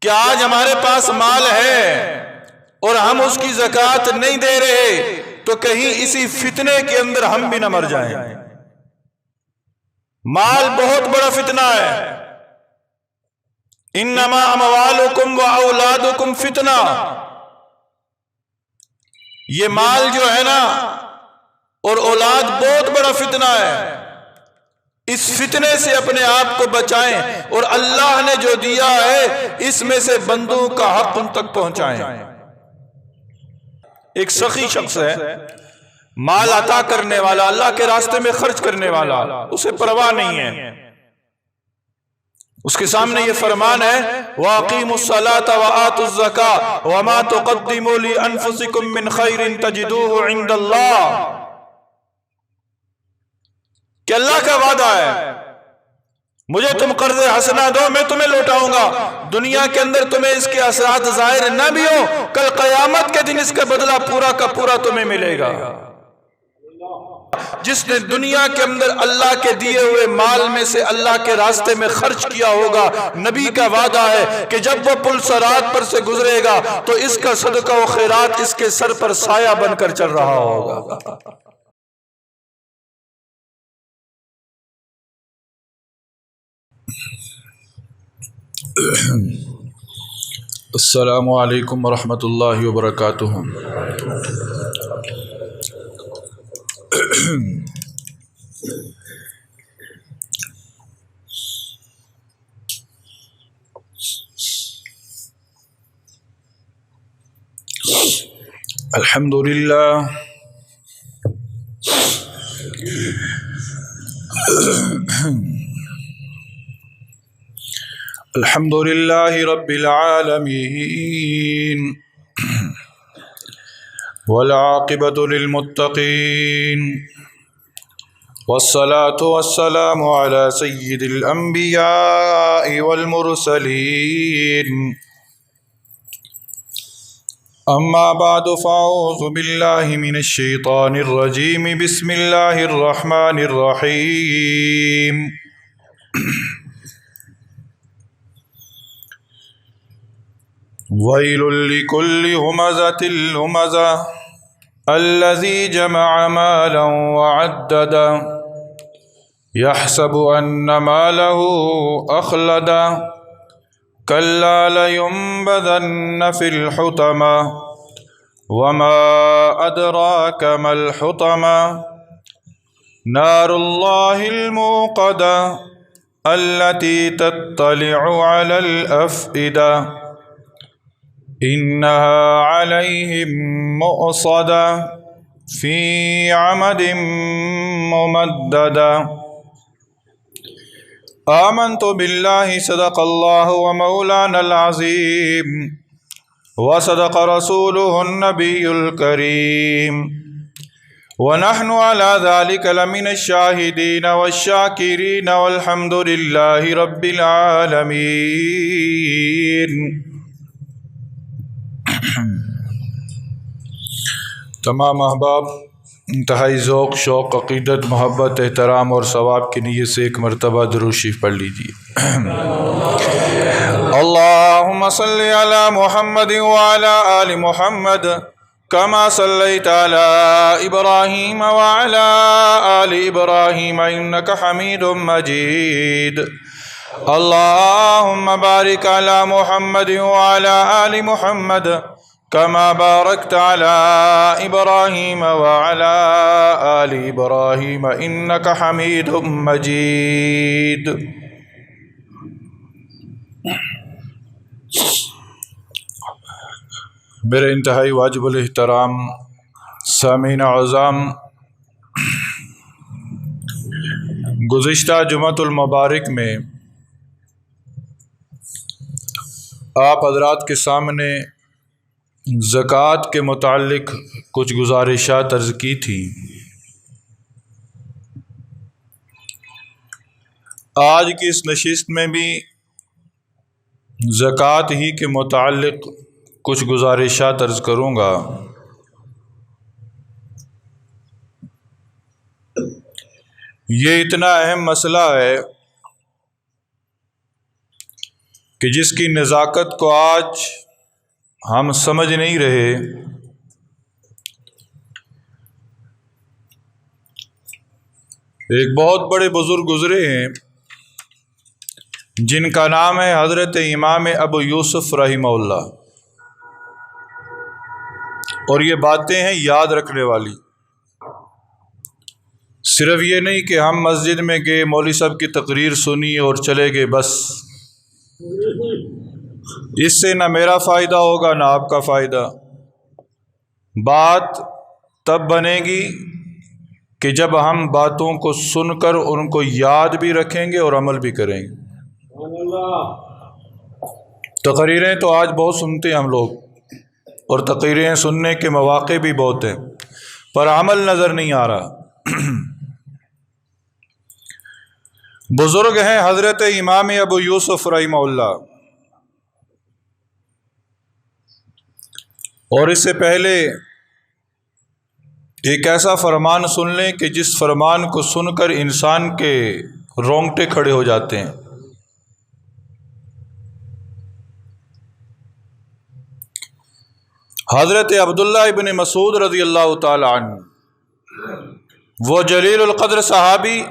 کہ آج ہمارے پاس مال ہے اور ہم اس کی زکوٰۃ نہیں دے رہے تو کہیں اسی فتنے کے اندر ہم بھی نہ مر جائیں۔ مال بہت بڑا فتنہ ہے۔ انما اموالکم و اولادکم فتنہ، یہ مال جو ہے نا اور اولاد بہت بڑا فتنہ ہے۔ اس فتنے سے اپنے آپ کو بچائیں اور اللہ نے جو دیا ہے اس میں سے بندوں کا حق ان تک پہنچائیں۔ ایک سخی شخص ہے، مال عطا کرنے والا، اللہ کے راستے میں خرچ کرنے والا، اسے پرواہ نہیں ہے۔ اس کے سامنے یہ فرمان ہے وَأَقِيمُوا الصَّلَاةَ وَآتُوا الزَّكَاةَ وَمَا تُقَدِّمُوا لِأَنفُسِكُم مِّن خَيْرٍ تَجِدُوهُ عِندَ اللَّهِ، کہ اللہ کا وعدہ ہے مجھے تم قرض حسنہ دو میں تمہیں لوٹاؤں گا، دنیا کے اندر تمہیں اس کے اثرات ظاہر نہ بھی ہو، کل قیامت کے دن اس کا بدلہ پورا کا پورا تمہیں ملے گا۔ جس نے دنیا کے اندر اللہ کے دیے ہوئے مال میں سے اللہ کے راستے میں خرچ کیا ہوگا، نبی کا وعدہ ہے کہ جب وہ پل صراط پر سے گزرے گا تو اس کا صدقہ و خیرات اس کے سر پر سایہ بن کر چل رہا ہوگا۔ السلام علیکم ورحمۃ اللہ وبرکاتہ۔ الحمد للہ الحمد للہ رب العالمین والعاقبۃ للمتقین والصلاة والسلام علی سید الانبیاء والمرسلین، اما بعد فاعوذ باللہ من الشیطان الرجیم، بسم اللہ الرحمن الرحیم۔ ویل لکل ہمزۃ لمزہ الذی جمع مالا وعددا یحسب ان مالہ اخلدا کلا لینبذن فی الحطمہ وما ادراک ما الحطمہ نار اللہ الموقدہ التي تطلع على الافئدہ انہا علیہم مؤصدہ فی عمد ممددہ۔ آمنت باللہ صدق اللہ ومولانا العظیم وصدق رسولہ النبی الکریم ونحن على ذلك لمن الشاہدین والشاکرین والحمد للہ رب العالمین۔ تمام احباب انتہائی ذوق، شوق، عقیدت، محبت، احترام اور ثواب کی نیت سے ایک مرتبہ درود شریف پڑھ لیجیے۔ اللہم صلی علی محمد وعلی آل محمد کما صلیت علی ابراہیم وعلی آل ابراہیم انک حمید مجید۔ اللہم بارک علی محمد وعلی آل محمد کما بارکت علی ابراہیم وعلی آل ابراہیم انک حمید مجید۔ میرے انتہائی واجب الاحترام سامعین اعظام، گزشتہ جمعۃ المبارک میں آپ حضرات کے سامنے زکوٰۃ کے متعلق کچھ گزارشات عرض کی تھی۔ آج کی اس نشست میں بھی زکوٰۃ ہی کے متعلق کچھ گزارشات عرض کروں گا۔ یہ اتنا اہم مسئلہ ہے کہ جس کی نزاکت کو آج ہم سمجھ نہیں رہے، ایک بہت بڑے بزرگ گزرے ہیں جن کا نام ہے حضرت امام ابو یوسف رحمہ اللہ، اور یہ باتیں ہیں یاد رکھنے والی۔ صرف یہ نہیں کہ ہم مسجد میں گئے، مولوی صاحب کی تقریر سنی اور چلے گئے، بس اس سے نہ میرا فائدہ ہوگا نہ آپ کا فائدہ۔ بات تب بنے گی کہ جب ہم باتوں کو سن کر ان کو یاد بھی رکھیں گے اور عمل بھی کریں گے۔ تقریریں تو آج بہت سنتے ہیں ہم لوگ، اور تقریریں سننے کے مواقع بھی بہت ہیں، پر عمل نظر نہیں آ رہا۔ بزرگ ہیں حضرت امام ابو یوسف رحمہ اللہ، اور اس سے پہلے ایک ایسا فرمان سن لیں کہ جس فرمان کو سن کر انسان کے رونگٹے کھڑے ہو جاتے ہیں۔ حضرت عبداللہ ابن مسعود رضی اللہ تعالی عنہ، وہ جلیل القدر صحابی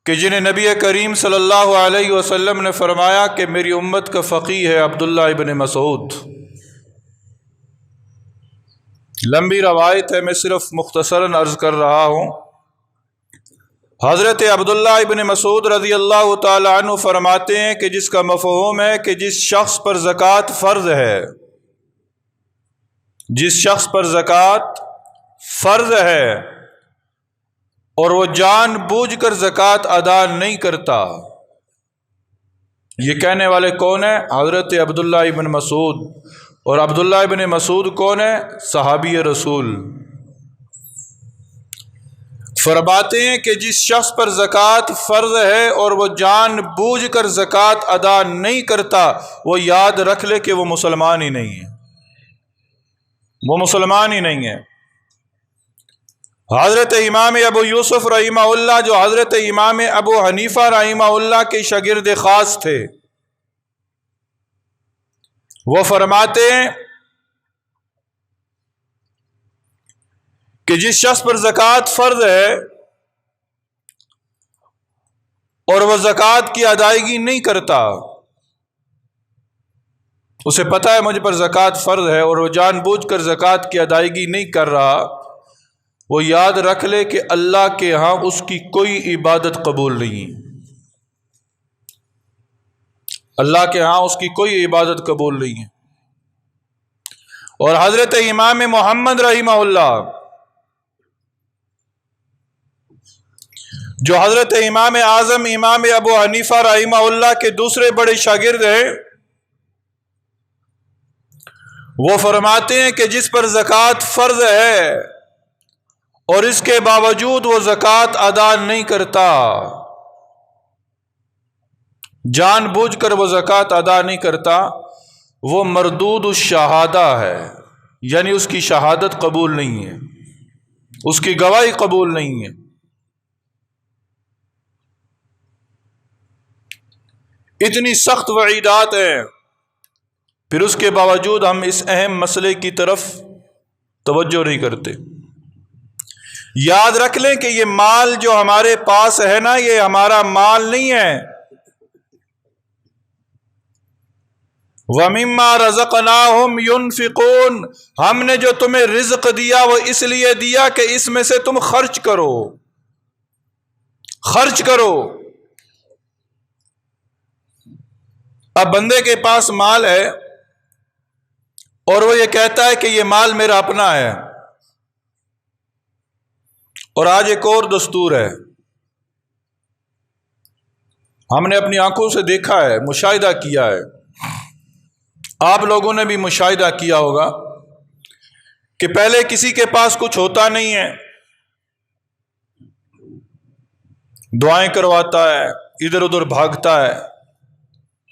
کہ جنہیں نبی کریم صلی اللہ علیہ وسلم نے فرمایا کہ میری امت کا فقیہ ہے عبداللہ ابن مسعود۔ لمبی روایت ہے، میں صرف مختصراً عرض کر رہا ہوں۔ حضرت عبداللہ ابن مسعود رضی اللہ تعالی عنہ فرماتے ہیں کہ جس کا مفہوم ہے کہ جس شخص پر زکوٰۃ فرض ہے، جس شخص پر زکوٰۃ فرض ہے اور وہ جان بوجھ کر زکوٰۃ ادا نہیں کرتا، یہ کہنے والے کون ہیں؟ حضرت عبداللہ ابن مسعود۔ اور عبداللہ ابن مسعود کون ہے؟ صحابی رسول۔ فرماتے ہیں کہ جس شخص پر زکوٰۃ فرض ہے اور وہ جان بوجھ کر زکوٰۃ ادا نہیں کرتا، وہ یاد رکھ لے کہ وہ مسلمان ہی نہیں ہے، وہ مسلمان ہی نہیں ہے۔ حضرت امام ابو یوسف رحمہ اللہ، جو حضرت امام ابو حنیفہ رحمہ اللہ کے شاگرد خاص تھے، وہ فرماتے ہیں کہ جس شخص پر زکوٰۃ فرض ہے اور وہ زکوٰۃ کی ادائیگی نہیں کرتا، اسے پتہ ہے مجھ پر زکوٰۃ فرض ہے اور وہ جان بوجھ کر زکوٰۃ کی ادائیگی نہیں کر رہا، وہ یاد رکھ لے کہ اللہ کے ہاں اس کی کوئی عبادت قبول نہیں، اللہ کے ہاں اس کی کوئی عبادت قبول نہیں ہے۔ اور حضرت امام محمد رحمہ اللہ، جو حضرت امام اعظم امام ابو حنیفہ رحمہ اللہ کے دوسرے بڑے شاگرد ہیں، وہ فرماتے ہیں کہ جس پر زکوٰۃ فرض ہے اور اس کے باوجود وہ زکوٰۃ ادا نہیں کرتا، جان بوجھ کر وہ زکوٰۃ ادا نہیں کرتا، وہ مردود الشہادہ ہے، یعنی اس کی شہادت قبول نہیں ہے، اس کی گواہی قبول نہیں ہے۔ اتنی سخت وعیدات ہیں، پھر اس کے باوجود ہم اس اہم مسئلے کی طرف توجہ نہیں کرتے۔ یاد رکھ لیں کہ یہ مال جو ہمارے پاس ہے نا، یہ ہمارا مال نہیں ہے۔ وَمِمَّا رَزَقْنَاهُمْ يُنْفِقُونَ، ہم نے جو تمہیں رزق دیا وہ اس لیے دیا کہ اس میں سے تم خرچ کرو، خرچ کرو۔ اب بندے کے پاس مال ہے اور وہ یہ کہتا ہے کہ یہ مال میرا اپنا ہے، اور آج ایک اور دستور ہے، ہم نے اپنی آنکھوں سے دیکھا ہے، مشاہدہ کیا ہے، آپ لوگوں نے بھی مشاہدہ کیا ہوگا کہ پہلے کسی کے پاس کچھ ہوتا نہیں ہے، دعائیں کرواتا ہے، ادھر ادھر بھاگتا ہے،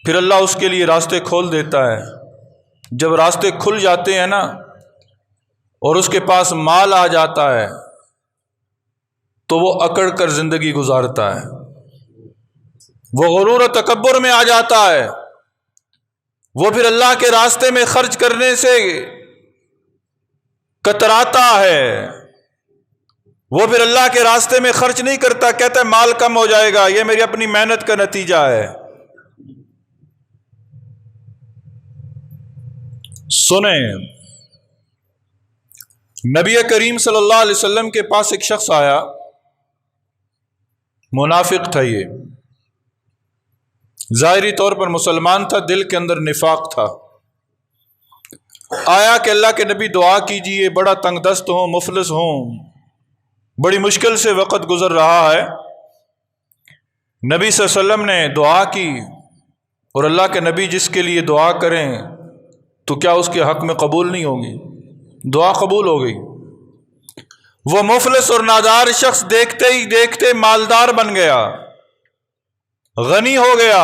پھر اللہ اس کے لیے راستے کھول دیتا ہے۔ جب راستے کھل جاتے ہیں نا اور اس کے پاس مال آ جاتا ہے تو وہ اکڑ کر زندگی گزارتا ہے، وہ غرور و تکبر میں آ جاتا ہے، وہ پھر اللہ کے راستے میں خرچ کرنے سے کتراتا ہے، وہ پھر اللہ کے راستے میں خرچ نہیں کرتا، کہتا ہے مال کم ہو جائے گا، یہ میری اپنی محنت کا نتیجہ ہے۔ سنیں، نبی کریم صلی اللہ علیہ وسلم کے پاس ایک شخص آیا، منافق تھا، یہ ظاہری طور پر مسلمان تھا، دل کے اندر نفاق تھا۔ آیا کہ اللہ کے نبی دعا کیجئے، بڑا تنگ دست ہوں، مفلس ہوں، بڑی مشکل سے وقت گزر رہا ہے۔ نبی صلی اللہ علیہ وسلم نے دعا کی، اور اللہ کے نبی جس کے لیے دعا کریں تو کیا اس کے حق میں قبول نہیں ہوگی؟ دعا قبول ہو گئی۔ وہ مفلس اور نادار شخص دیکھتے ہی دیکھتے مالدار بن گیا، غنی ہو گیا،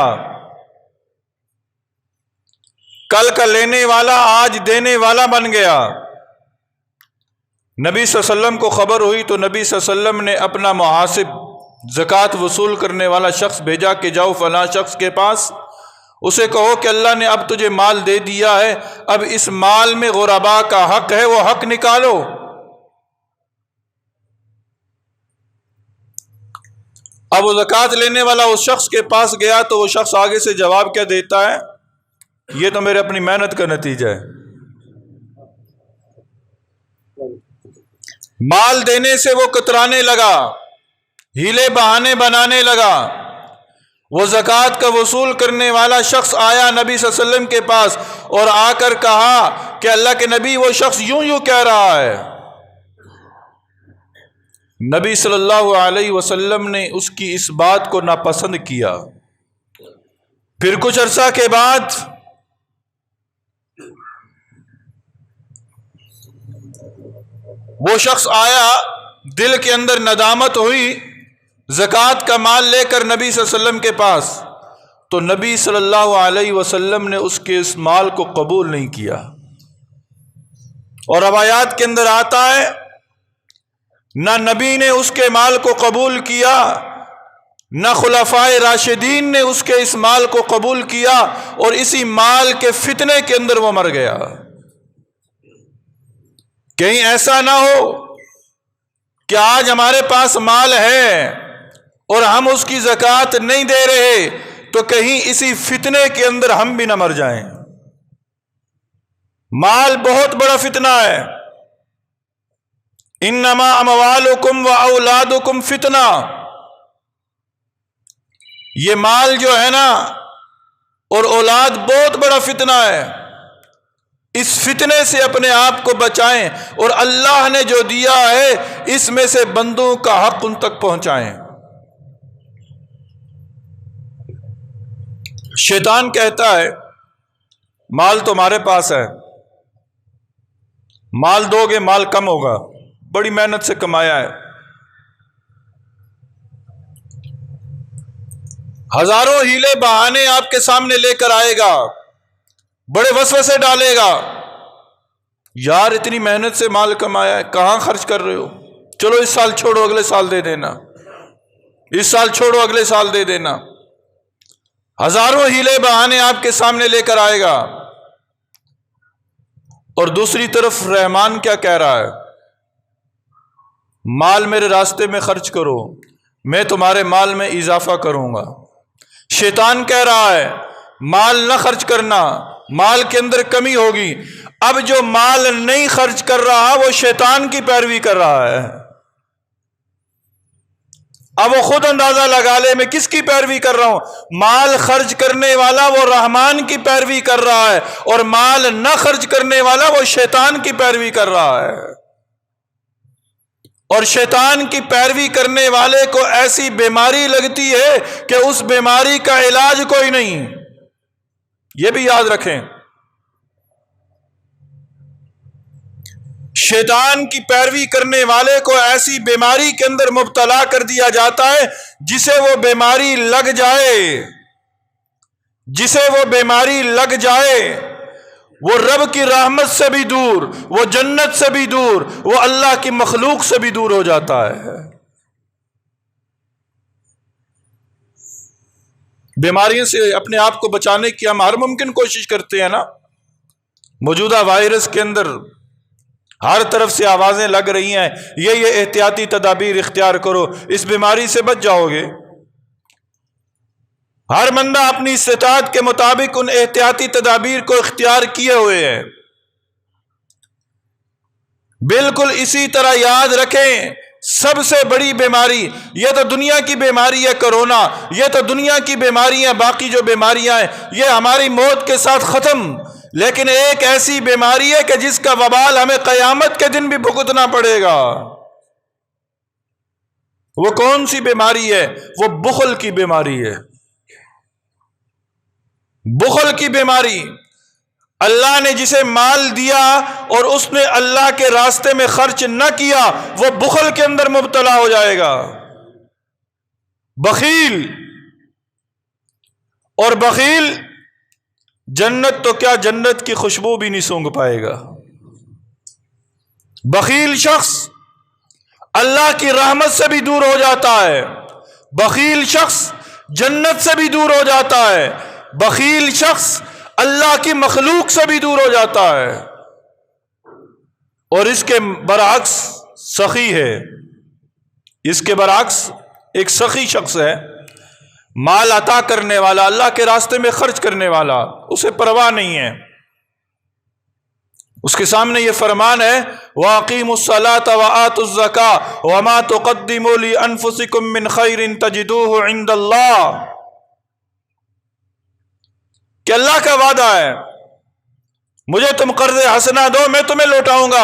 کل کا لینے والا آج دینے والا بن گیا۔ نبی صلی اللہ علیہ وسلم کو خبر ہوئی تو نبی صلی اللہ علیہ وسلم نے اپنا محاسب، زکوٰۃ وصول کرنے والا شخص بھیجا کہ جاؤ فلاں شخص کے پاس، اسے کہو کہ اللہ نے اب تجھے مال دے دیا ہے، اب اس مال میں غرباء کا حق ہے، وہ حق نکالو۔ اب وہ زکوٰۃ لینے والا اس شخص کے پاس گیا تو وہ شخص آگے سے جواب کیا دیتا ہے؟ یہ تو میرے اپنی محنت کا نتیجہ ہے۔ مال دینے سے وہ کترانے لگا، ہیلے بہانے بنانے لگا۔ وہ زکوٰۃ کا وصول کرنے والا شخص آیا نبی صلی اللہ علیہ وسلم کے پاس اور آ کر کہا کہ اللہ کے نبی وہ شخص یوں کہہ رہا ہے۔ نبی صلی اللہ علیہ وسلم نے اس کی اس بات کو ناپسند کیا۔ پھر کچھ عرصہ کے بعد وہ شخص آیا، دل کے اندر ندامت ہوئی، زکوٰۃ کا مال لے کر نبی صلی اللہ علیہ وسلم کے پاس، تو نبی صلی اللہ علیہ وسلم نے اس کے اس مال کو قبول نہیں کیا۔ اور روایات کے اندر آتا ہے نہ نبی نے اس کے مال کو قبول کیا، نہ خلفائے راشدین نے اس کے اس مال کو قبول کیا، اور اسی مال کے فتنے کے اندر وہ مر گیا۔ کہیں ایسا نہ ہو کہ آج ہمارے پاس مال ہے اور ہم اس کی زکوٰۃ نہیں دے رہے، تو کہیں اسی فتنے کے اندر ہم بھی نہ مر جائیں۔ مال بہت بڑا فتنہ ہے۔ انما اموالکم و اولادکم فتنہ، یہ مال جو ہے نا اور اولاد بہت بڑا فتنہ ہے۔ اس فتنے سے اپنے آپ کو بچائیں، اور اللہ نے جو دیا ہے اس میں سے بندوں کا حق ان تک پہنچائیں۔ شیطان کہتا ہے مال تمہارے پاس ہے، مال دو گے مال کم ہوگا، بڑی محنت سے کمایا ہے۔ ہزاروں ہیلے بہانے آپ کے سامنے لے کر آئے گا، بڑے وسوسے ڈالے گا، یار اتنی محنت سے مال کمایا ہے، کہاں خرچ کر رہے ہو؟ چلو اس سال چھوڑو اگلے سال دے دینا، اس سال چھوڑو اگلے سال دے دینا۔ ہزاروں ہیلے بہانے آپ کے سامنے لے کر آئے گا۔ اور دوسری طرف رحمان کیا کہہ رہا ہے؟ مال میرے راستے میں خرچ کرو، میں تمہارے مال میں اضافہ کروں گا۔ شیطان کہہ رہا ہے مال نہ خرچ کرنا، مال کے اندر کمی ہوگی۔ اب جو مال نہیں خرچ کر رہا وہ شیطان کی پیروی کر رہا ہے۔ اب وہ خود اندازہ لگا لے میں کس کی پیروی کر رہا ہوں۔ مال خرچ کرنے والا وہ رحمان کی پیروی کر رہا ہے، اور مال نہ خرچ کرنے والا وہ شیطان کی پیروی کر رہا ہے۔ اور شیطان کی پیروی کرنے والے کو ایسی بیماری لگتی ہے کہ اس بیماری کا علاج کوئی نہیں، یہ بھی یاد رکھیں۔ شیطان کی پیروی کرنے والے کو ایسی بیماری کے اندر مبتلا کر دیا جاتا ہے جسے وہ بیماری لگ جائے، جسے وہ بیماری لگ جائے وہ رب کی رحمت سے بھی دور، وہ جنت سے بھی دور، وہ اللہ کی مخلوق سے بھی دور ہو جاتا ہے۔ بیماریوں سے اپنے آپ کو بچانے کی ہم ہر ممکن کوشش کرتے ہیں نا. موجودہ وائرس کے اندر ہر طرف سے آوازیں لگ رہی ہیں یہ احتیاطی تدابیر اختیار کرو، اس بیماری سے بچ جاؤ گے. ہر بندہ اپنی استطاعت کے مطابق ان احتیاطی تدابیر کو اختیار کیے ہوئے ہے. بالکل اسی طرح یاد رکھیں سب سے بڑی بیماری یہ تو دنیا کی بیماری ہے کرونا، یہ تو دنیا کی بیماری ہے، باقی جو بیماریاں ہیں یہ ہماری موت کے ساتھ ختم، لیکن ایک ایسی بیماری ہے کہ جس کا وبال ہمیں قیامت کے دن بھی بھگتنا پڑے گا. وہ کون سی بیماری ہے؟ وہ بخل کی بیماری ہے. بخل کی بیماری. اللہ نے جسے مال دیا اور اس نے اللہ کے راستے میں خرچ نہ کیا وہ بخل کے اندر مبتلا ہو جائے گا. بخیل، اور بخیل جنت تو کیا جنت کی خوشبو بھی نہیں سونگھ پائے گا. بخیل شخص اللہ کی رحمت سے بھی دور ہو جاتا ہے، بخیل شخص جنت سے بھی دور ہو جاتا ہے، بخیل شخص اللہ کی مخلوق سے بھی دور ہو جاتا ہے. اور اس کے برعکس سخی ہے، اس کے برعکس ایک سخی شخص ہے، مال عطا کرنے والا، اللہ کے راستے میں خرچ کرنے والا، اسے پرواہ نہیں ہے. اس کے سامنے یہ فرمان ہے وَأَقِيمُوا الصَّلَاةَ وَآتُوا الزَّكَاةَ وَمَا تُقَدِّمُوا لِأَنفُسِكُم مِّن خَيْرٍ تَجِدُوهُ عِندَ اللَّهِ، کہ اللہ کا وعدہ ہے مجھے تم قرض حسنہ دو میں تمہیں لوٹاؤں گا.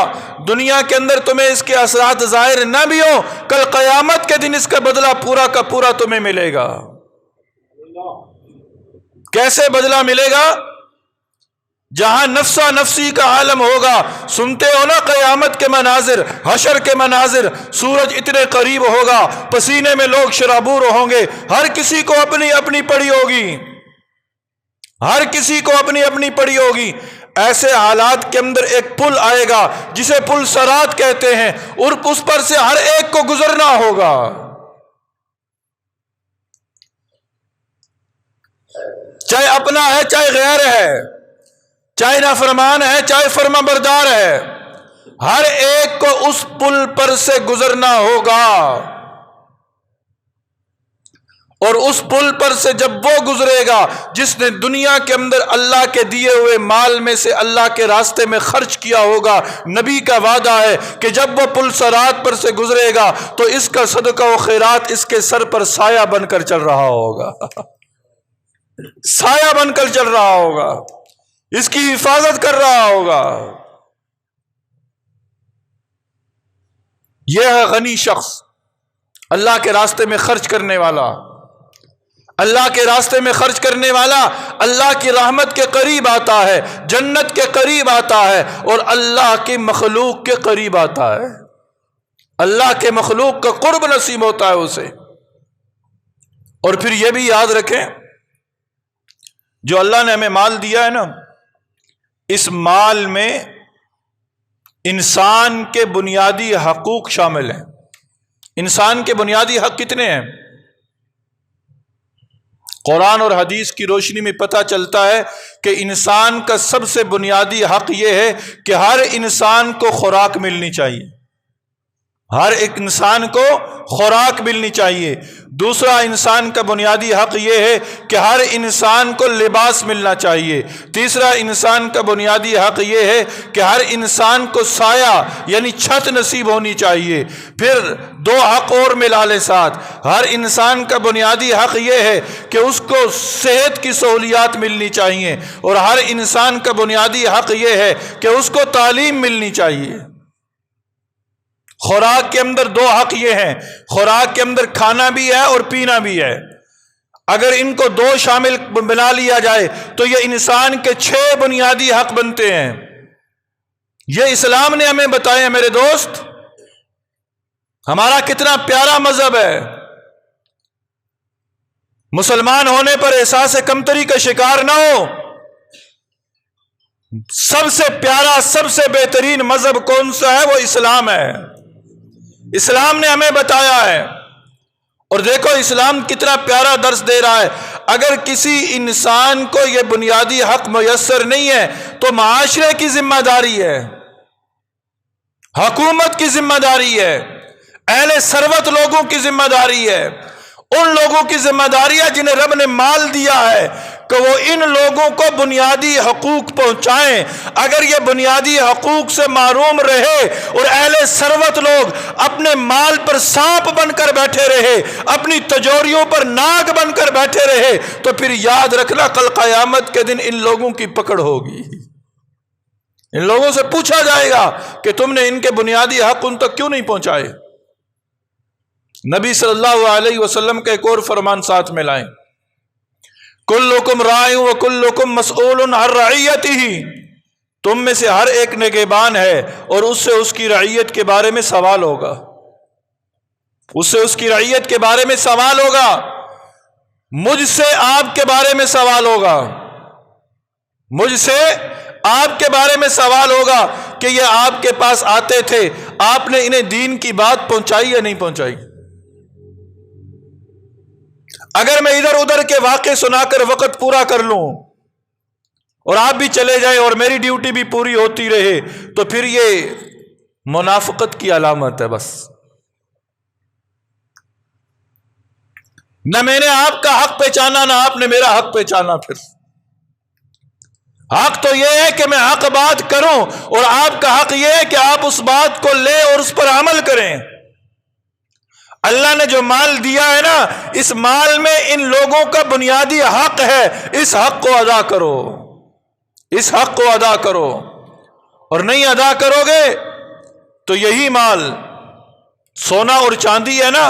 دنیا کے اندر تمہیں اس کے اثرات ظاہر نہ بھی ہو، کل قیامت کے دن اس کا بدلہ پورا کا پورا تمہیں ملے گا. کیسے بدلہ ملے گا؟ جہاں نفسا نفسی کا عالم ہوگا. سنتے ہو نا قیامت کے مناظر، حشر کے مناظر، سورج اتنے قریب ہوگا، پسینے میں لوگ شرابور ہوں گے، ہر کسی کو اپنی اپنی پڑی ہوگی، ہر کسی کو اپنی اپنی پڑی ہوگی. ایسے حالات کے اندر ایک پل آئے گا جسے پل صراط کہتے ہیں، اور اس پر سے ہر ایک کو گزرنا ہوگا. چاہے اپنا ہے چاہے غیر ہے، چاہے نافرمان ہے چاہے فرما بردار ہے، ہر ایک کو اس پل پر سے گزرنا ہوگا. اور اس پل پر سے جب وہ گزرے گا جس نے دنیا کے اندر اللہ کے دیے ہوئے مال میں سے اللہ کے راستے میں خرچ کیا ہوگا، نبی کا وعدہ ہے کہ جب وہ پل صراط پر سے گزرے گا تو اس کا صدقہ و خیرات اس کے سر پر سایہ بن کر چل رہا ہوگا، سایہ بن کر چل رہا ہوگا، اس کی حفاظت کر رہا ہوگا. یہ ہے غنی شخص، اللہ کے راستے میں خرچ کرنے والا. اللہ کے راستے میں خرچ کرنے والا اللہ کی رحمت کے قریب آتا ہے، جنت کے قریب آتا ہے، اور اللہ کی مخلوق کے قریب آتا ہے. اللہ کے مخلوق کا قرب نصیب ہوتا ہے اسے. اور پھر یہ بھی یاد رکھیں جو اللہ نے ہمیں مال دیا ہے نا، اس مال میں انسان کے بنیادی حقوق شامل ہیں. انسان کے بنیادی حق کتنے ہیں؟ قرآن اور حدیث کی روشنی میں پتہ چلتا ہے کہ انسان کا سب سے بنیادی حق یہ ہے کہ ہر انسان کو خوراک ملنی چاہیے، ہر ایک انسان کو خوراک ملنی چاہیے. دوسرا انسان کا بنیادی حق یہ ہے کہ ہر انسان کو لباس ملنا چاہیے. تیسرا انسان کا بنیادی حق یہ ہے کہ ہر انسان کو سایہ یعنی چھت نصیب ہونی چاہیے. پھر دو حق اور ملا لے ساتھ، ہر انسان کا بنیادی حق یہ ہے کہ اس کو صحت کی سہولیات ملنی چاہیے، اور ہر انسان کا بنیادی حق یہ ہے کہ اس کو تعلیم ملنی چاہیے. خوراک کے اندر دو حق یہ ہیں، خوراک کے اندر کھانا بھی ہے اور پینا بھی ہے. اگر ان کو دو شامل بنا لیا جائے تو یہ انسان کے 6 بنیادی حق بنتے ہیں. یہ اسلام نے ہمیں بتایا میرے دوست. ہمارا کتنا پیارا مذہب ہے. مسلمان ہونے پر احساس کمتری کا شکار نہ ہو. سب سے پیارا سب سے بہترین مذہب کون سا ہے؟ وہ اسلام ہے. اسلام نے ہمیں بتایا ہے اور دیکھو اسلام کتنا پیارا درس دے رہا ہے، اگر کسی انسان کو یہ بنیادی حق میسر نہیں ہے تو معاشرے کی ذمہ داری ہے، حکومت کی ذمہ داری ہے، اہل ثروت لوگوں کی ذمہ داری ہے، ان لوگوں کی ذمہ داری ہے جنہیں رب نے مال دیا ہے کہ وہ ان لوگوں کو بنیادی حقوق پہنچائیں۔ اگر یہ بنیادی حقوق سے محروم رہے اور اہل ثروت لوگ اپنے مال پر سانپ بن کر بیٹھے رہے، اپنی تجوریوں پر ناگ بن کر بیٹھے رہے، تو پھر یاد رکھنا کل قیامت کے دن ان لوگوں کی پکڑ ہوگی۔ ان لوگوں سے پوچھا جائے گا کہ تم نے ان کے بنیادی حق ان تک کیوں نہیں پہنچائے۔ نبی صلی اللہ علیہ وسلم کا ایک اور فرمان ساتھ میں لائیں، کلکم راع وکلکم مسئول عن رعیتہ، تم میں سے ہر ایک نگہبان ہے اور اس سے اس کی رعیت کے بارے میں سوال ہوگا، اس سے اس کی رعیت کے بارے میں سوال ہوگا، مجھ سے آپ کے بارے میں سوال ہوگا، مجھ سے آپ کے بارے میں سوال ہوگا کہ یہ آپ کے پاس آتے تھے، آپ نے انہیں دین کی بات پہنچائی یا نہیں پہنچائی۔ اگر میں ادھر ادھر کے واقعے سنا کر وقت پورا کر لوں اور آپ بھی چلے جائیں اور میری ڈیوٹی بھی پوری ہوتی رہے تو پھر یہ منافقت کی علامت ہے۔ بس نہ میں نے آپ کا حق پہچانا نہ آپ نے میرا حق پہچانا۔ پھر حق تو یہ ہے کہ میں حق بات کروں اور آپ کا حق یہ ہے کہ آپ اس بات کو لیں اور اس پر عمل کریں۔ اللہ نے جو مال دیا ہے نا، اس مال میں ان لوگوں کا بنیادی حق ہے، اس حق کو ادا کرو، اس حق کو ادا کرو، اور نہیں ادا کرو گے تو یہی مال سونا اور چاندی ہے نا،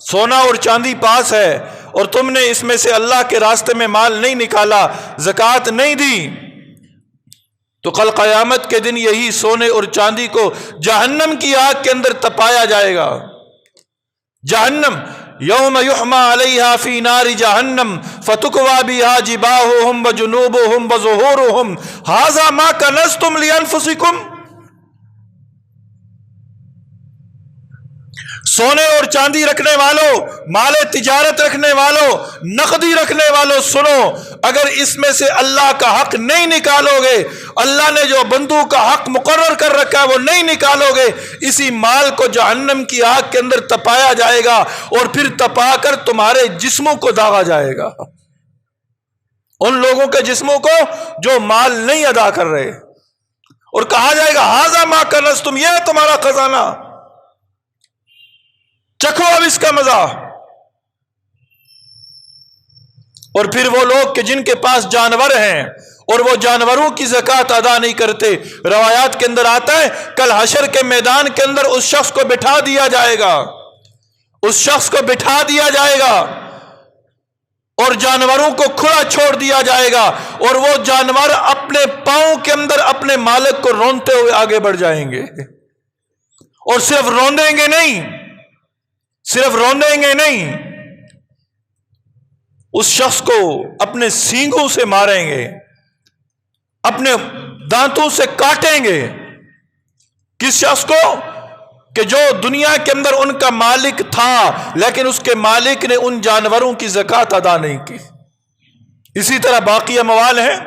سونا اور چاندی پاس ہے اور تم نے اس میں سے اللہ کے راستے میں مال نہیں نکالا، زکوٰۃ نہیں دی، تو کل قیامت کے دن یہی سونے اور چاندی کو جہنم کی آگ کے اندر تپایا جائے گا۔ جہنم یوم یحما علیہا فی نار جہنم فتکوی بہا جباہہم وجنوبہم وظہورہم ھذا ما کنزتم لانفسکم۔ سونے اور چاندی رکھنے والوں، مال تجارت رکھنے والوں، نقدی رکھنے والوں، سنو، اگر اس میں سے اللہ کا حق نہیں نکالو گے، اللہ نے جو بندوں کا حق مقرر کر رکھا ہے وہ نہیں نکالو گے، اسی مال کو جہنم کی آگ کے اندر تپایا جائے گا اور پھر تپا کر تمہارے جسموں کو داغا جائے گا، ان لوگوں کے جسموں کو جو مال نہیں ادا کر رہے، اور کہا جائے گا ھذا ما کنزتم، یہ ہے تمہارا خزانہ، چکھو اب اس کا مزہ۔ اور پھر وہ لوگ کہ جن کے پاس جانور ہیں اور وہ جانوروں کی زکوٰۃ ادا نہیں کرتے، روایات کے اندر آتا ہے کل حشر کے میدان کے اندر اس شخص کو بٹھا دیا جائے گا، اس شخص کو بٹھا دیا جائے گا اور جانوروں کو کھلا چھوڑ دیا جائے گا، اور وہ جانور اپنے پاؤں کے اندر اپنے مالک کو رونتے ہوئے آگے بڑھ جائیں گے، اور صرف روندیں گے نہیں، صرف روندیں گے نہیں، اس شخص کو اپنے سینگوں سے ماریں گے، اپنے دانتوں سے کاٹیں گے۔ کس شخص کو؟ کہ جو دنیا کے اندر ان کا مالک تھا لیکن اس کے مالک نے ان جانوروں کی زکوٰۃ ادا نہیں کی۔ اسی طرح باقی اموال ہیں،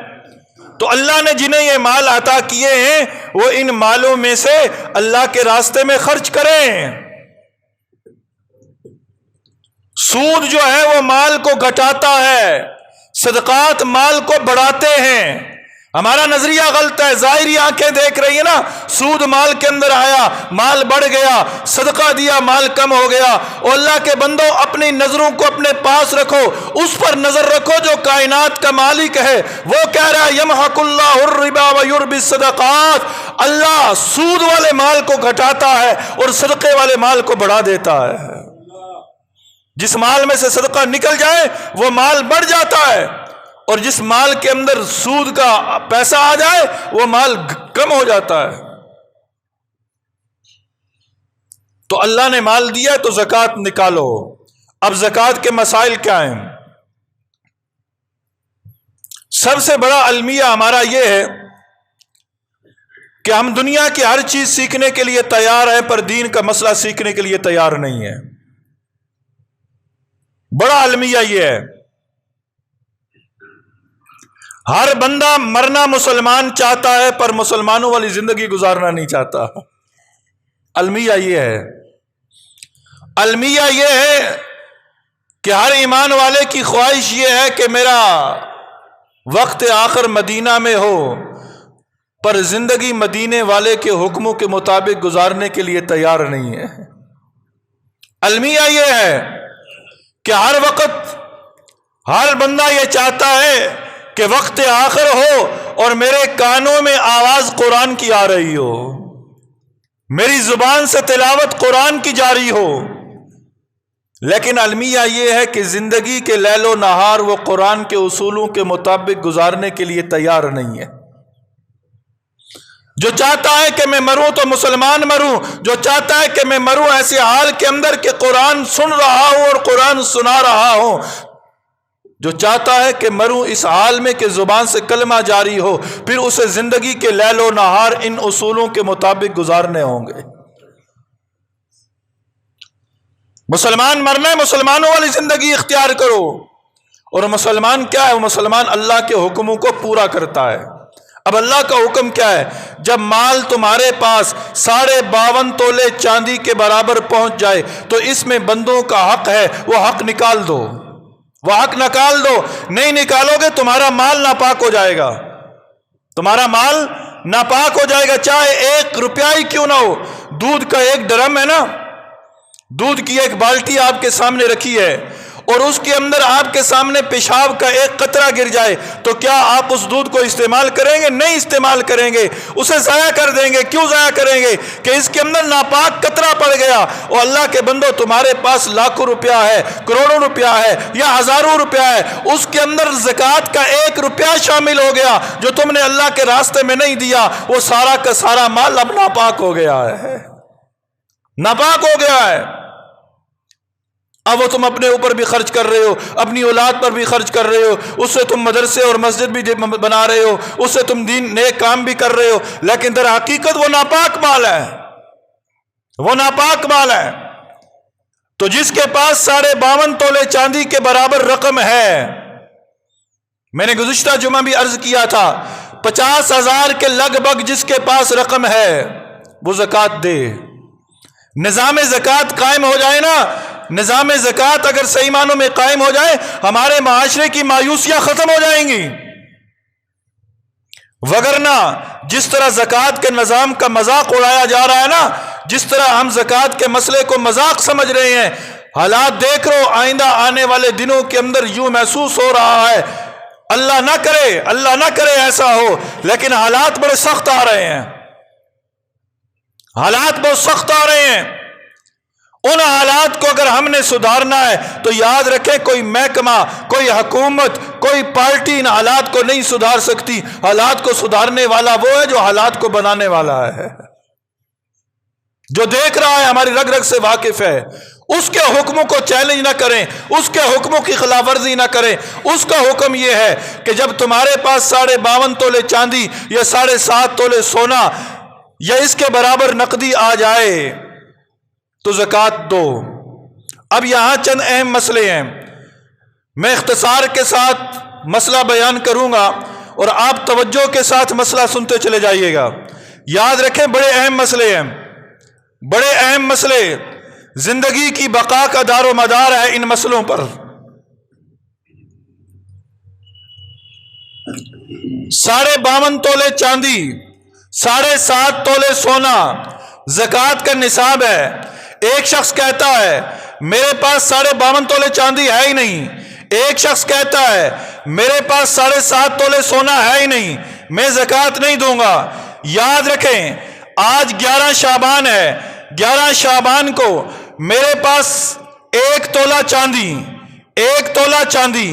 تو اللہ نے جنہیں یہ مال عطا کیے ہیں وہ ان مالوں میں سے اللہ کے راستے میں خرچ کریں۔ سود جو ہے وہ مال کو گھٹاتا ہے، صدقات مال کو بڑھاتے ہیں۔ ہمارا نظریہ غلط ہے، ظاہری آنکھیں دیکھ رہی ہیں نا، سود مال کے اندر آیا، مال بڑھ گیا، صدقہ دیا، مال کم ہو گیا۔ اور اللہ کے بندوں اپنی نظروں کو اپنے پاس رکھو، اس پر نظر رکھو جو کائنات کا مالک ہے، وہ کہہ رہا ہے یمحق اللہ الربا ویربی الصدقات، اللہ سود والے مال کو گھٹاتا ہے اور صدقے والے مال کو بڑھا دیتا ہے۔ جس مال میں سے صدقہ نکل جائے وہ مال بڑھ جاتا ہے، اور جس مال کے اندر سود کا پیسہ آ جائے وہ مال کم ہو جاتا ہے۔ تو اللہ نے مال دیا تو زکوٰۃ نکالو۔ اب زکوٰۃ کے مسائل کیا ہیں؟ سب سے بڑا المیہ ہمارا یہ ہے کہ ہم دنیا کی ہر چیز سیکھنے کے لیے تیار ہیں پر دین کا مسئلہ سیکھنے کے لیے تیار نہیں ہے۔ بڑا المیہ یہ ہے، ہر بندہ مرنا مسلمان چاہتا ہے پر مسلمانوں والی زندگی گزارنا نہیں چاہتا۔ المیہ یہ ہے، المیہ یہ ہے کہ ہر ایمان والے کی خواہش یہ ہے کہ میرا وقت آخر مدینہ میں ہو، پر زندگی مدینے والے کے حکموں کے مطابق گزارنے کے لیے تیار نہیں ہے۔ المیہ یہ ہے کہ ہر وقت ہر بندہ یہ چاہتا ہے کہ وقت آخر ہو اور میرے کانوں میں آواز قرآن کی آ رہی ہو، میری زبان سے تلاوت قرآن کی جاری ہو، لیکن المیہ یہ ہے کہ زندگی کے لیل و نہار وہ قرآن کے اصولوں کے مطابق گزارنے کے لیے تیار نہیں ہے۔ جو چاہتا ہے کہ میں مروں تو مسلمان مروں، جو چاہتا ہے کہ میں مروں ایسے حال کے اندر کہ قرآن سن رہا ہوں اور قرآن سنا رہا ہوں، جو چاہتا ہے کہ مروں اس حال میں کہ زبان سے کلمہ جاری ہو، پھر اسے زندگی کے لیل و نہار ان اصولوں کے مطابق گزارنے ہوں گے۔ مسلمان مرنا ہے، مسلمانوں والی زندگی اختیار کرو۔ اور مسلمان کیا ہے؟ وہ مسلمان اللہ کے حکموں کو پورا کرتا ہے۔ اب اللہ کا حکم کیا ہے؟ جب مال تمہارے پاس 52.5 تولے چاندی کے برابر پہنچ جائے تو اس میں بندوں کا حق ہے، وہ حق نکال دو، وہ حق نکال دو۔ نہیں نکالو گے تمہارا مال ناپاک ہو جائے گا، تمہارا مال ناپاک ہو جائے گا، چاہے 1 روپیہ ہی کیوں نہ ہو۔ دودھ کا ایک ڈرم ہے نا، دودھ کی ایک بالٹی آپ کے سامنے رکھی ہے اور اس کے اندر آپ کے سامنے پیشاب کا ایک قطرہ گر جائے تو کیا آپ اس دودھ کو استعمال کریں گے؟ نہیں استعمال کریں گے، اسے ضائع کر دیں گے۔ کیوں ضائع کریں گے؟ کہ اس کے اندر ناپاک قطرہ پڑ گیا۔ اور اللہ کے بندو، تمہارے پاس لاکھوں روپیہ ہے، کروڑوں روپیہ ہے یا ہزاروں روپیہ ہے، اس کے اندر زکوٰۃ کا 1 روپیہ شامل ہو گیا جو تم نے اللہ کے راستے میں نہیں دیا، وہ سارا کا سارا مال اب ناپاک ہو گیا ہے، ناپاک ہو گیا ہے۔ اب وہ تم اپنے اوپر بھی خرچ کر رہے ہو، اپنی اولاد پر بھی خرچ کر رہے ہو، اس سے تم مدرسے اور مسجد بھی بنا رہے ہو، اس سے تم دین نیک کام بھی کر رہے ہو، لیکن در حقیقت وہ ناپاک مال ہے، وہ ناپاک مال ہے۔ تو جس کے پاس 52.5 تولے چاندی کے برابر رقم ہے، میں نے گزشتہ جمعہ بھی عرض کیا تھا، 50,000 کے لگ بھگ جس کے پاس رقم ہے وہ زکوٰۃ دے۔ نظام زکوٰۃ قائم ہو جائے نا، نظام زکوٰۃ اگر صحیح معنوں میں قائم ہو جائے، ہمارے معاشرے کی مایوسیاں ختم ہو جائیں گی۔ وگرنہ جس طرح زکوٰۃ کے نظام کا مذاق اڑایا جا رہا ہے نا، جس طرح ہم زکوٰۃ کے مسئلے کو مذاق سمجھ رہے ہیں، حالات دیکھ رہو آئندہ آنے والے دنوں کے اندر یوں محسوس ہو رہا ہے، اللہ نہ کرے ایسا ہو، لیکن حالات بڑے سخت آ رہے ہیں، حالات بہت سخت آ رہے ہیں۔ ان حالات کو اگر ہم نے سدھارنا ہے تو یاد رکھیں، کوئی محکمہ، کوئی حکومت، کوئی پارٹی ان حالات کو نہیں سدھار سکتی۔ حالات کو سدھارنے والا وہ ہے جو حالات کو بنانے والا ہے، جو دیکھ رہا ہے، ہماری رگ رگ سے واقف ہے۔ اس کے حکموں کو چیلنج نہ کریں، اس کے حکموں کی خلاف ورزی نہ کریں۔ اس کا حکم یہ ہے کہ جب تمہارے پاس 52.5 تولے چاندی یا 7.5 تولے سونا یا اس کے برابر نقدی آ جائے تو زکوٰۃ دو۔ اب یہاں چند اہم مسئلے ہیں، میں اختصار کے ساتھ مسئلہ بیان کروں گا اور آپ توجہ کے ساتھ مسئلہ سنتے چلے جائیے گا۔ یاد رکھیں، بڑے اہم مسئلے ہیں، بڑے اہم مسئلے، زندگی کی بقا کا دار و مدار ہے ان مسئلوں پر۔ 52.5 تولے چاندی، 7.5 تولے سونا زکوٰۃ کا نصاب ہے۔ ایک شخص کہتا ہے میرے پاس 52.5 تولے چاندی ہے ہی نہیں، ایک شخص کہتا ہے میرے پاس 7.5 تولے سونا ہے ہی نہیں، میں زکوٰۃ نہیں دوں گا۔ یاد رکھیں، آج 11 شعبان ہے، 11 شعبان کو میرے پاس 1 تولہ چاندی، 1 تولہ چاندی،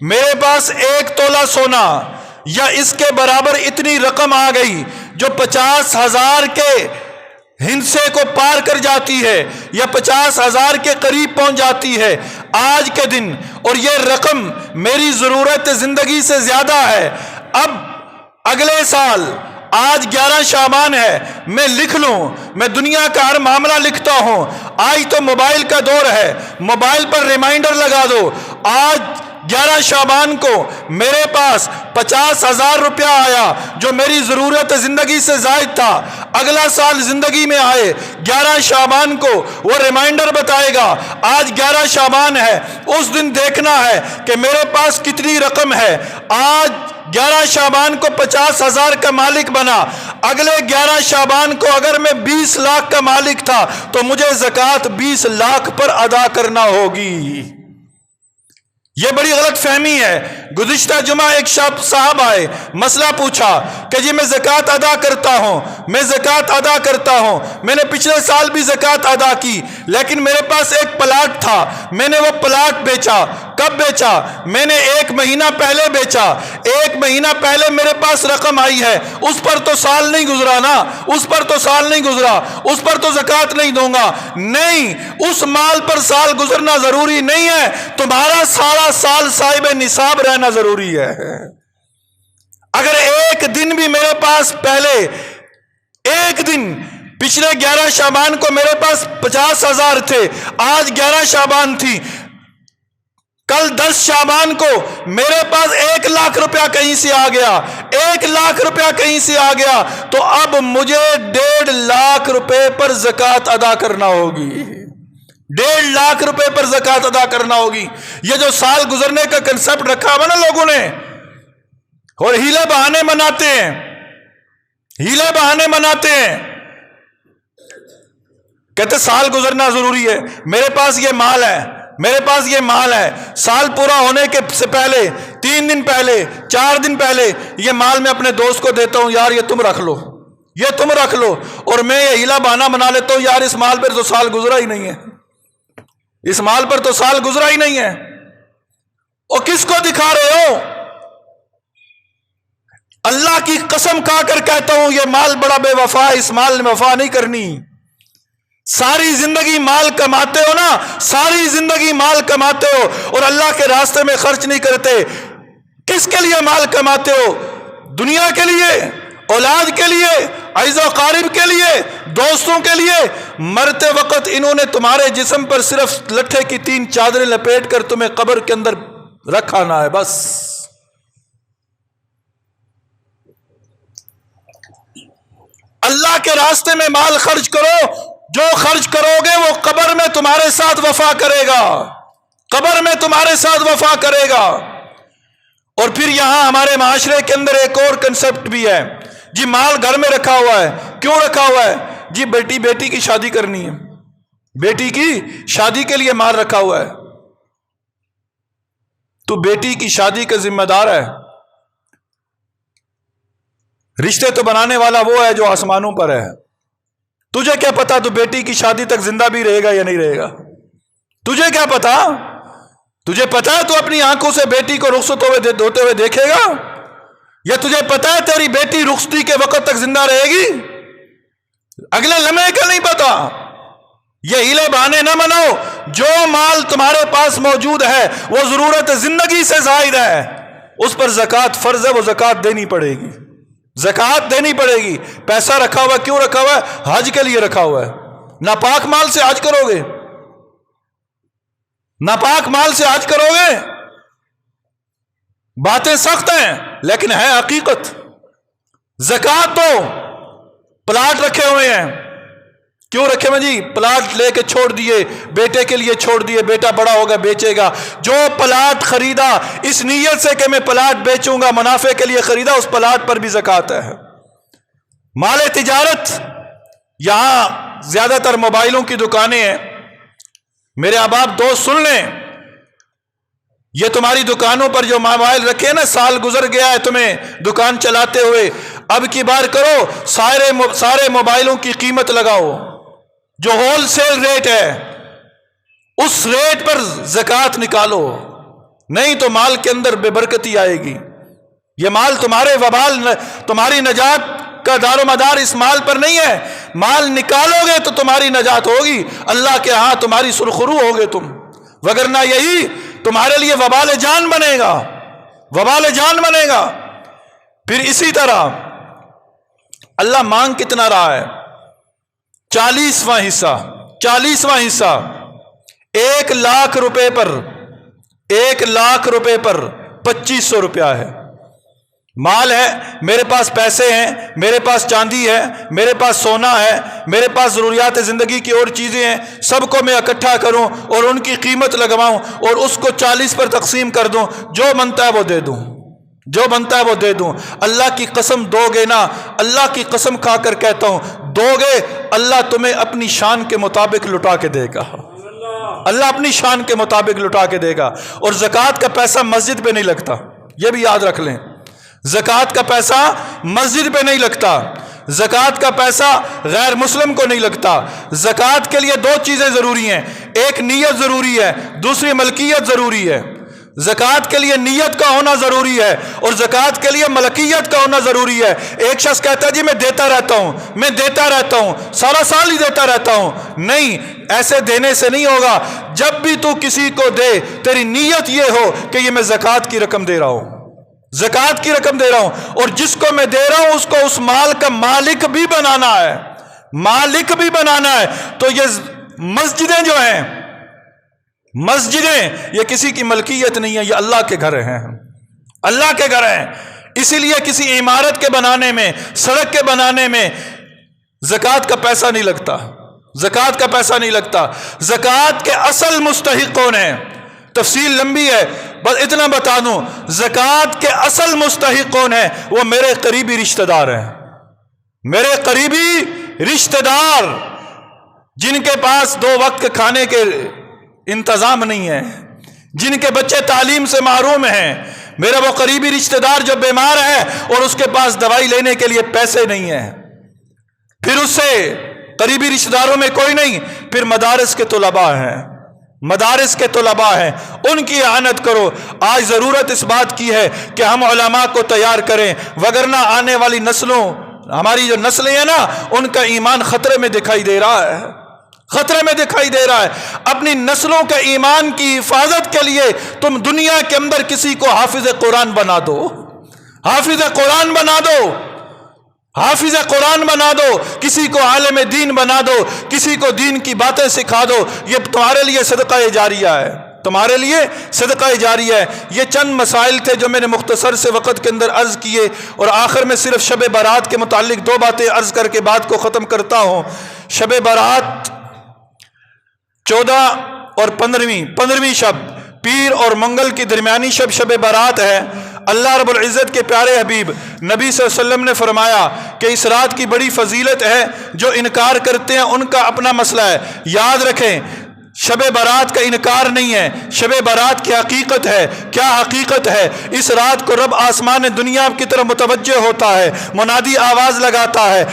میرے پاس 1 تولہ سونا یا اس کے برابر اتنی رقم آ گئی جو 50,000 کے ہندسے کو پار کر جاتی ہے یا 50,000 کے قریب پہنچ جاتی ہے آج کے دن، اور یہ رقم میری ضرورت زندگی سے زیادہ ہے۔ اب اگلے سال آج 11 شعبان ہے، میں لکھ لوں، میں دنیا کا ہر معاملہ لکھتا ہوں۔ آج تو موبائل کا دور ہے، موبائل پر ریمائنڈر لگا دو، آج 11 شعبان کو میرے پاس 50,000 روپیہ آیا جو میری ضرورت زندگی سے زائد تھا، اگلا سال زندگی میں آئے 11 شعبان کو وہ ریمائنڈر بتائے گا آج 11 شعبان ہے، اس دن دیکھنا ہے کہ میرے پاس کتنی رقم ہے۔ آج 11 شعبان کو 50,000 کا مالک بنا، اگلے 11 شعبان کو اگر میں 20 لاکھ کا مالک تھا تو مجھے زکوٰۃ 20 لاکھ پر ادا کرنا ہوگی۔ یہ بڑی غلط فہمی ہے۔ گزشتہ جمعہ ایک صاحب آئے، مسئلہ پوچھا کہ جی میں زکوٰۃ ادا کرتا ہوں، میں زکوٰۃ ادا کرتا ہوں، میں نے پچھلے سال بھی زکوٰۃ ادا کی، لیکن میرے پاس ایک پلاٹ تھا، میں نے وہ پلاٹ بیچا۔ کب بیچا؟ میں نے 1 مہینہ پہلے بیچا، 1 مہینہ پہلے میرے پاس رقم آئی ہے، اس پر تو سال نہیں گزرا نا، اس پر تو سال نہیں گزرا، اس پر تو زکوٰۃ نہیں دوں گا۔ نہیں، اس مال پر سال گزرنا ضروری نہیں ہے، تمہارا سارا سال صاحب نصاب رہنا ضروری ہے۔ اگر ایک دن بھی میرے پاس پہلے، ایک دن پچھلے 11 شعبان کو میرے پاس 50,000 تھے، آج 11 شعبان تھی، کل 10 شعبان کو میرے پاس 1 لاکھ روپیہ کہیں سے آ گیا، 1 لاکھ روپیہ کہیں سے آ گیا، تو اب مجھے 1.5 لاکھ روپے پر زکوٰۃ ادا کرنا ہوگی، 1.5 لاکھ روپے پر زکوٰۃ ادا کرنا ہوگی۔ یہ جو سال گزرنے کا کنسپٹ رکھا ہوا نا لوگوں نے، اور ہیلے بہانے مناتے ہیں، ہیلے بہانے مناتے ہیں، کہتے سال گزرنا ضروری ہے، میرے پاس یہ مال ہے، میرے پاس یہ مال ہے، سال پورا ہونے کے سے پہلے 3 دن پہلے 4 دن پہلے یہ مال میں اپنے دوست کو دیتا ہوں، یار یہ تم رکھ لو، یہ تم رکھ لو، اور میں یہ ہیلا بہانہ بنا لیتا ہوں، یار اس مال پر تو سال گزرا ہی نہیں ہے، اس مال پر تو سال گزرا ہی نہیں ہے۔ اور کس کو دکھا رہے ہو؟ اللہ کی قسم کھا کر کہتا ہوں یہ مال بڑا بے وفا ہے، اس مال میں وفا نہیں کرنی۔ ساری زندگی مال کماتے ہو نا، ساری زندگی مال کماتے ہو اور اللہ کے راستے میں خرچ نہیں کرتے۔ کس کے لیے مال کماتے ہو؟ دنیا کے لیے، اولاد کے لیے، عزیز و اقارب کے لیے، دوستوں کے لیے؟ مرتے وقت انہوں نے تمہارے جسم پر صرف لٹھے کی 3 چادریں لپیٹ کر تمہیں قبر کے اندر رکھانا ہے، بس۔ اللہ کے راستے میں مال خرچ کرو، جو خرچ کرو گے وہ قبر میں تمہارے ساتھ وفا کرے گا، قبر میں تمہارے ساتھ وفا کرے گا۔ اور پھر یہاں ہمارے معاشرے کے اندر ایک اور کنسپٹ بھی ہے، جی مال گھر میں رکھا ہوا ہے، کیوں رکھا ہوا ہے؟ جی بیٹی کی شادی کرنی ہے، بیٹی کی شادی کے لیے مال رکھا ہوا ہے۔ تو بیٹی کی شادی کا ذمہ دار ہے، رشتے تو بنانے والا وہ ہے جو آسمانوں پر ہے۔ تجھے کیا پتا تو بیٹی کی شادی تک زندہ بھی رہے گا یا نہیں رہے گا؟ تجھے کیا پتا؟ تجھے پتا ہے تو اپنی آنکھوں سے بیٹی کو رخصت ہوتے ہوئے دیکھے گا؟ یا تجھے پتا ہے تیری بیٹی رخصتی کے وقت تک زندہ رہے گی؟ اگلے لمحے کا نہیں پتا۔ یہ ہیلے بہانے نہ مناؤ، جو مال تمہارے پاس موجود ہے وہ ضرورت زندگی سے زائد ہے، اس پر زکوٰۃ فرض ہے، وہ زکوٰۃ دینی پڑے گی، زکوٰۃ دینی پڑے گی۔ پیسہ رکھا ہوا کیوں رکھا ہوا ہے؟ حج کے لیے رکھا ہوا ہے۔ ناپاک مال سے حج کرو گے؟ ناپاک مال سے حج کرو گے؟ باتیں سخت ہیں لیکن ہے حقیقت۔ زکوٰۃ تو پلاٹ رکھے ہوئے ہیں، کیوں رکھے ہوئے جی؟ پلاٹ لے کے چھوڑ دیے، بیٹے کے لیے چھوڑ دیے، بیٹا بڑا ہوگا بیچے گا۔ جو پلاٹ خریدا اس نیت سے کہ میں پلاٹ بیچوں گا، منافع کے لیے خریدا، اس پلاٹ پر بھی زکوٰۃ ہے۔ مال تجارت، یہاں زیادہ تر موبائلوں کی دکانیں ہیں، میرے احباب دوست سن لیں، یہ تمہاری دکانوں پر جو موبائل رکھے ہیں نا، سال گزر گیا ہے تمہیں دکان چلاتے ہوئے، اب کی بار کرو سارے موبائلوں کی قیمت لگاؤ، جو ہول سیل ریٹ ہے اس ریٹ پر زکوٰۃ نکالو، نہیں تو مال کے اندر بے برکتی آئے گی۔ یہ مال تمہارے وبال، تمہاری نجات کا دار و مدار اس مال پر نہیں ہے۔ مال نکالو گے تو تمہاری نجات ہوگی، اللہ کے ہاں تمہاری سرخرو ہوگے تم، وگرنہ یہی تمہارے لیے وبال جان بنے گا، وبال جان بنے گا۔ پھر اسی طرح اللہ مانگ کتنا رہا ہے؟ 40واں حصہ 40واں حصہ 1,00,000 روپے پر 1,00,000 روپے پر 2500 روپیہ ہے۔ مال ہے، میرے پاس پیسے ہیں، میرے پاس چاندی ہے، میرے پاس سونا ہے، میرے پاس ضروریات زندگی کی اور چیزیں ہیں، سب کو میں اکٹھا کروں اور ان کی قیمت لگواؤں اور اس کو 40 پر تقسیم کر دوں، جو بنتا ہے وہ دے دوں، جو بنتا ہے وہ دے دوں۔ اللہ کی قسم دو گے نا، اللہ کی قسم کھا کر کہتا ہوں، دو گے اللہ تمہیں اپنی شان کے مطابق لٹا کے دے گا، اللہ اپنی شان کے مطابق لٹا کے دے گا۔ اور زکوٰۃ کا پیسہ مسجد پہ نہیں لگتا، یہ بھی یاد رکھ لیں، زکوٰۃ کا پیسہ مسجد پہ نہیں لگتا، زکوٰۃ کا پیسہ غیر مسلم کو نہیں لگتا۔ زکوٰۃ کے لیے 2 چیزیں ضروری ہیں، ایک نیت ضروری ہے، دوسری ملکیت ضروری ہے۔ زکوٰۃ کے لیے نیت کا ہونا ضروری ہے اور زکوٰۃ کے لیے ملکیت کا ہونا ضروری ہے۔ ایک شخص کہتا ہے جی میں دیتا رہتا ہوں، میں دیتا رہتا ہوں، سارا سال ہی دیتا رہتا ہوں، نہیں، ایسے دینے سے نہیں ہوگا۔ جب بھی تو کسی کو دے تیری نیت یہ ہو کہ یہ میں زکوٰۃ کی رقم دے رہا ہوں، زکوٰۃ کی رقم دے رہا ہوں، اور جس کو میں دے رہا ہوں اس کو اس مال کا مالک بھی بنانا ہے، مالک بھی بنانا ہے۔ تو یہ مسجدیں جو ہیں، مسجدیں یہ کسی کی ملکیت نہیں ہے، یہ اللہ کے گھر ہیں، اللہ کے گھر ہیں۔ اسی لیے کسی عمارت کے بنانے میں، سڑک کے بنانے میں زکوٰۃ کا پیسہ نہیں لگتا، زکوٰۃ کا پیسہ نہیں لگتا۔ زکوٰۃ کے اصل مستحق کون ہیں؟ تفصیل لمبی ہے، بس اتنا بتا دوں، زکوٰۃ کے اصل مستحق کون ہیں؟ وہ میرے قریبی رشتہ دار ہیں، میرے قریبی رشتہ دار، جن کے پاس 2 وقت کے کھانے کے انتظام نہیں ہے، جن کے بچے تعلیم سے محروم ہیں۔ میرا وہ قریبی رشتہ دار جو بیمار ہے اور اس کے پاس دوائی لینے کے لیے پیسے نہیں ہیں، پھر اس سے قریبی رشتہ داروں میں کوئی نہیں، پھر مدارس کے طلباء ہیں، مدارس کے طلباء ہیں، ان کی اعانت کرو۔ آج ضرورت اس بات کی ہے کہ ہم علماء کو تیار کریں، وگرنہ آنے والی نسلوں، ہماری جو نسلیں ہیں نا، ان کا ایمان خطرے میں دکھائی دے رہا ہے، خطرے میں دکھائی دے رہا ہے۔ اپنی نسلوں کے ایمان کی حفاظت کے لیے تم دنیا کے اندر کسی کو حافظ قرآن بنا دو، حافظ قرآن بنا دو، حافظ قرآن بنا دو، کسی کو عالم دین بنا دو، کسی کو دین کی باتیں سکھا دو، یہ تمہارے لیے صدقہ جاریہ ہے، تمہارے لیے صدقہ جاریہ ہے۔ یہ چند مسائل تھے جو میں نے مختصر سے وقت کے اندر عرض کیے، اور آخر میں صرف شب برات کے متعلق 2 باتیں عرض کر کے بات کو ختم کرتا ہوں۔ شب برات 14 اور 15ویں شب، پیر اور منگل کی درمیانی شب شب برات ہے۔ اللہ رب العزت کے پیارے حبیب نبی صلی اللہ علیہ وسلم نے فرمایا کہ اس رات کی بڑی فضیلت ہے، جو انکار کرتے ہیں ان کا اپنا مسئلہ ہے۔ یاد رکھیں، شب برات کا انکار نہیں ہے، شب برات کی حقیقت ہے۔ کیا حقیقت ہے؟ اس رات کو رب آسمان دنیا کی طرف متوجہ ہوتا ہے، منادی آواز لگاتا ہے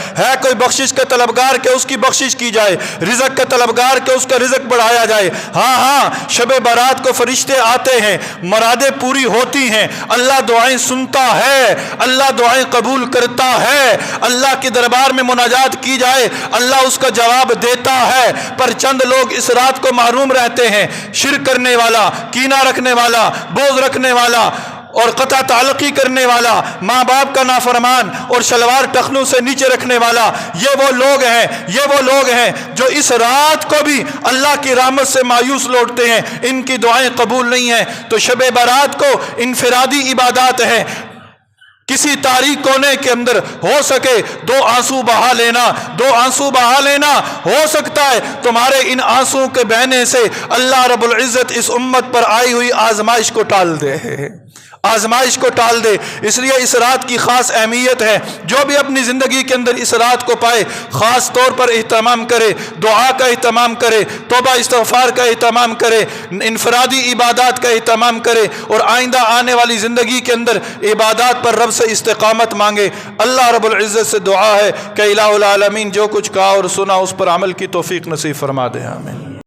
کوئی بخشش کا طلبگار کہ اس کی بخشش کی جائے، رزق کا طلبگار کہ اس کا رزق بڑھایا جائے۔ ہاں شب برات کو فرشتے آتے ہیں، مرادیں پوری ہوتی ہیں، اللہ دعائیں سنتا ہے، اللہ دعائیں قبول کرتا ہے، اللہ کے دربار میں مناجات کی جائے، اللہ اس کا جواب دیتا ہے۔ پر چند لوگ اس رات کو محروم رہتے ہیں، شرک کرنے والا، کینہ رکھنے والا، بغض رکھنے والا اور قطع تعلقی کرنے والا، ماں باپ کا نافرمان اور شلوار ٹخنوں سے نیچے رکھنے والا، یہ وہ لوگ ہیں جو اس رات کو بھی اللہ کی رحمت سے مایوس لوٹتے ہیں، ان کی دعائیں قبول نہیں ہیں۔ تو شب برات کو انفرادی عبادات ہے، کسی تاریک کونے کے اندر ہو سکے 2 آنسو بہا لینا ہو سکتا ہے تمہارے ان آنسو کے بہنے سے اللہ رب العزت اس امت پر آئی ہوئی آزمائش کو ٹال دے، آزمائش کو ٹال دے۔ اس لیے اس رات کی خاص اہمیت ہے، جو بھی اپنی زندگی کے اندر اس رات کو پائے خاص طور پر اہتمام کرے، دعا کا اہتمام کرے، توبہ استغفار کا اہتمام کرے، انفرادی عبادات کا اہتمام کرے، اور آئندہ آنے والی زندگی کے اندر عبادات پر رب سے استقامت مانگے۔ اللہ رب العزت سے دعا ہے کہ الہ العالمین جو کچھ کہا اور سنا اس پر عمل کی توفیق نصیب فرما دے، آمین۔